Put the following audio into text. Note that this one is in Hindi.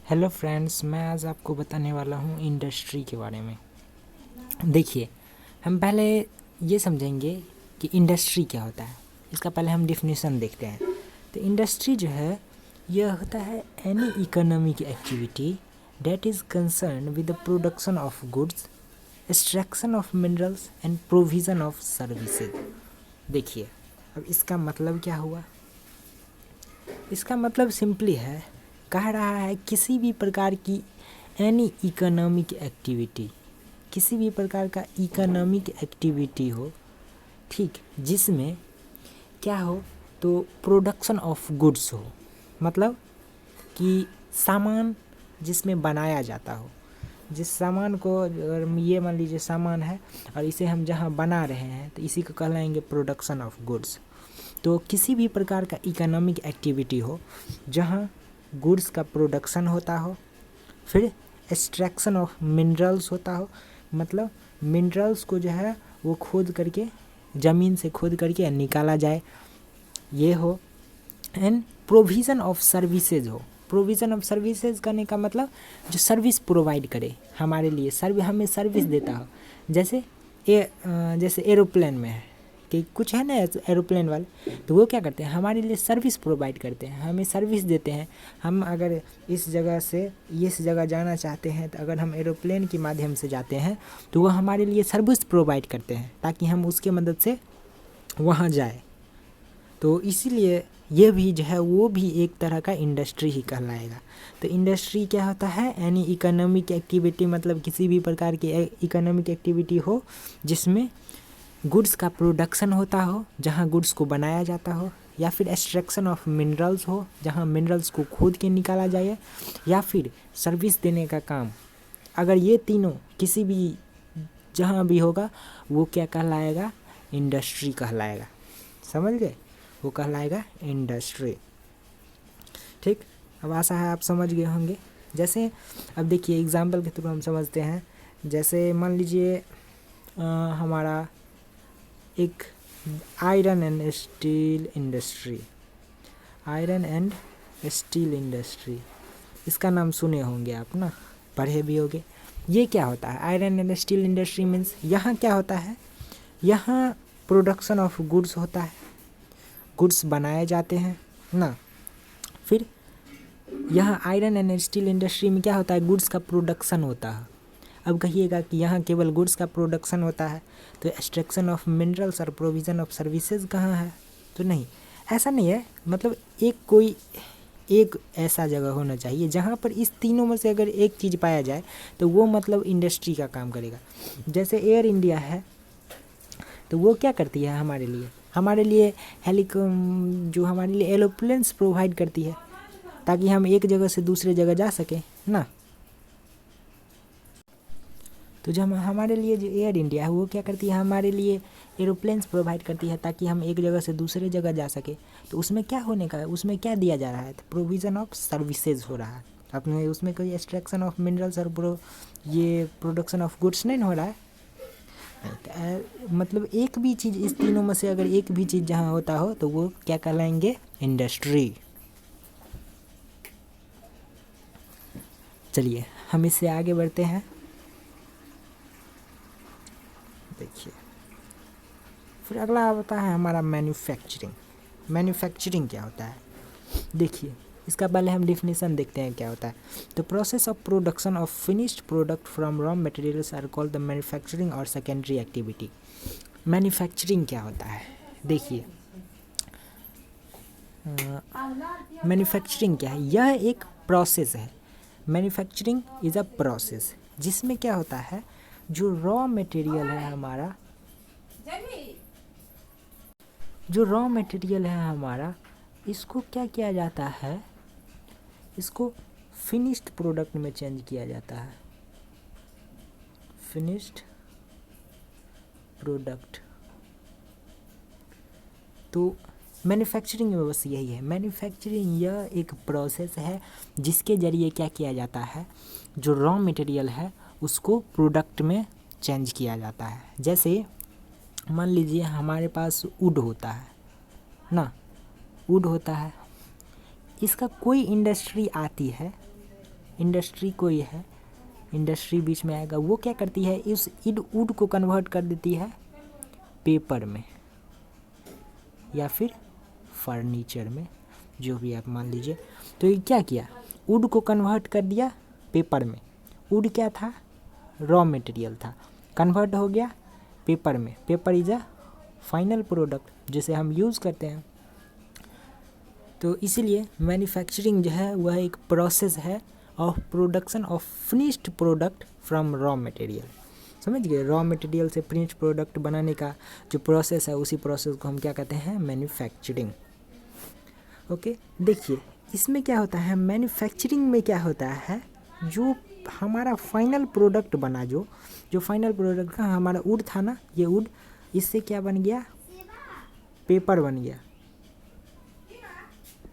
हेलो फ्रेंड्स, मैं आज आपको बताने वाला हूँ इंडस्ट्री के बारे में। देखिए, हम पहले ये समझेंगे कि इंडस्ट्री क्या होता है। इसका पहले हम डिफिनेशन देखते हैं। तो इंडस्ट्री जो है यह होता है any economic activity that is concern with the production of goods, extraction of minerals and provision of services. देखिए, अब इसका मतलब क्या हुआ। इसका मतलब सिंपली है, कह रहा है किसी भी प्रकार की एनी इकोनॉमिक एक्टिविटी, किसी भी प्रकार का इकोनॉमिक एक्टिविटी हो, ठीक, जिसमें क्या हो तो प्रोडक्शन ऑफ गुड्स हो, मतलब कि सामान जिसमें बनाया जाता हो। जिस सामान को, अगर ये मान लीजिए सामान है और इसे हम जहाँ बना रहे हैं तो इसी को कहलाएंगे प्रोडक्शन ऑफ गुड्स। तो किसी भी प्रकार का इकोनॉमिक एक्टिविटी हो जहाँ गुड्स का प्रोडक्शन होता हो, फिर एक्सट्रैक्शन ऑफ मिनरल्स होता हो, मतलब मिनरल्स को जो है वो खोद करके, ज़मीन से खोद करके निकाला जाए, ये हो। एंड प्रोविज़न ऑफ सर्विसेज हो। प्रोविज़न ऑफ सर्विसेज करने का मतलब जो सर्विस प्रोवाइड करे हमारे लिए, हमें सर्विस देता हो। जैसे जैसे एरोप्लेन में है कि कुछ है ना एरोप्लेन वाले, तो वो क्या करते हैं, हमारे लिए सर्विस प्रोवाइड करते हैं, हमें सर्विस देते हैं। हम अगर इस जगह से इस जगह जाना चाहते हैं तो अगर हम एरोप्लेन के माध्यम से जाते हैं तो वो हमारे लिए सर्विस प्रोवाइड करते हैं ताकि हम उसके मदद से वहाँ जाए। तो इसीलिए ये भी जो है वो भी एक तरह का इंडस्ट्री ही कहलाएगा। तो इंडस्ट्री क्या होता है, एनी इकोनॉमिक एक्टिविटी, मतलब किसी भी प्रकार की इकोनॉमिक एक्टिविटी हो जिसमें गुड्स का प्रोडक्शन होता हो, जहाँ गुड्स को बनाया जाता हो, या फिर एक्सट्रैक्शन ऑफ मिनरल्स हो, जहाँ मिनरल्स को खोद के निकाला जाए, या फिर सर्विस देने का काम। अगर ये तीनों किसी भी जहाँ भी होगा वो क्या कहलाएगा, इंडस्ट्री कहलाएगा। समझ गए, वो कहलाएगा इंडस्ट्री। ठीक, अब आशा है आप समझ गए होंगे। जैसे अब देखिए एग्जाम्पल के थ्रू हम समझते हैं। जैसे मान लीजिए हमारा एक iron and steel industry, iron and steel industry, इसका नाम सुने होंगे आप ना, पढ़े भी होंगे। ये क्या होता है, iron and steel industry means यहाँ क्या होता है, यहाँ प्रोडक्शन ऑफ गुड्स होता है, गुड्स बनाए जाते हैं ना। फिर यहाँ आयरन एंड स्टील इंडस्ट्री में क्या होता है, गुड्स का प्रोडक्शन होता है। अब कहिएगा कि यहाँ केवल गुड्स का प्रोडक्शन होता है तो एक्सट्रैक्शन ऑफ मिनरल्स और प्रोविज़न ऑफ सर्विसेज कहाँ है, तो नहीं, ऐसा नहीं है। मतलब एक ऐसा जगह होना चाहिए जहाँ पर इस तीनों में से अगर एक चीज़ पाया जाए तो वो मतलब इंडस्ट्री का काम करेगा। जैसे एयर इंडिया है तो वो क्या करती है, हमारे लिए जो हमारे लिए एरोप्लेन्स प्रोवाइड करती है ताकि हम एक जगह से दूसरे जगह जा सकें ना। तो जो हमारे लिए जो एयर इंडिया है वो क्या करती है, हमारे लिए एरोप्लेन्स प्रोवाइड करती है ताकि हम एक जगह से दूसरे जगह जा सके। तो उसमें क्या होने का है, उसमें क्या दिया जा रहा है, तो प्रोविज़न ऑफ सर्विसेज हो रहा है। अपने उसमें कोई एक्सट्रैक्शन ऑफ मिनरल्स और ये प्रोडक्शन ऑफ गुड्स नहीं हो रहा है। मतलब एक भी चीज़, इस तीनों में से अगर एक भी चीज़ जहाँ होता हो तो वो क्या कहलाएंगे, इंडस्ट्री। चलिए हम इससे आगे बढ़ते हैं। देखिए फिर अगला होता है हमारा मैन्युफैक्चरिंग। मैन्युफैक्चरिंग क्या होता है, देखिए इसका पहले हम डिफिनेशन देखते हैं क्या होता है। तो process of production of finished product from raw materials are called the manufacturing और सेकेंडरी एक्टिविटी। मैन्युफैक्चरिंग क्या होता है, देखिए मैन्युफैक्चरिंग क्या है, यह एक प्रोसेस है। मैन्युफैक्चरिंग इज़ अ प्रोसेस जिसमें क्या होता है, जो रॉ मटेरियल है हमारा, इसको क्या किया जाता है, इसको फिनिश्ड प्रोडक्ट में चेंज किया जाता है। फिनिश्ड प्रोडक्ट, तो मैन्युफैक्चरिंग में बस यही है। मैन्युफैक्चरिंग यह एक प्रोसेस है जिसके ज़रिए क्या किया जाता है, जो रॉ मटेरियल है उसको प्रोडक्ट में चेंज किया जाता है। जैसे मान लीजिए हमारे पास वुड होता है ना, वुड होता है, इसका कोई इंडस्ट्री आती है इंडस्ट्री कोई है, इंडस्ट्री बीच में आएगा, वो क्या करती है, इस वुड को कन्वर्ट कर देती है पेपर में या फिर फर्नीचर में, जो भी आप मान लीजिए। तो ये क्या किया, वुड को कन्वर्ट कर दिया पेपर में। वुड क्या था, रॉ मटेरियल था, कन्वर्ट हो गया पेपर में। Paper is a final product जिसे हम यूज़ करते हैं। तो इसीलिए मैन्युफैक्चरिंग जो है वह एक प्रोसेस है of production of finished product from raw material. समझ गए, रॉ मटेरियल से फिनिश्ड प्रोडक्ट बनाने का जो प्रोसेस है उसी प्रोसेस को हम क्या कहते हैं, मैन्युफैक्चरिंग। ओके, देखिए इसमें क्या होता है, मैन्युफैक्चरिंग में क्या होता है, जो हमारा फाइनल प्रोडक्ट बना, जो फाइनल प्रोडक्ट का हमारा वुड था ना, ये वुड, इससे क्या बन गया, पेपर बन गया।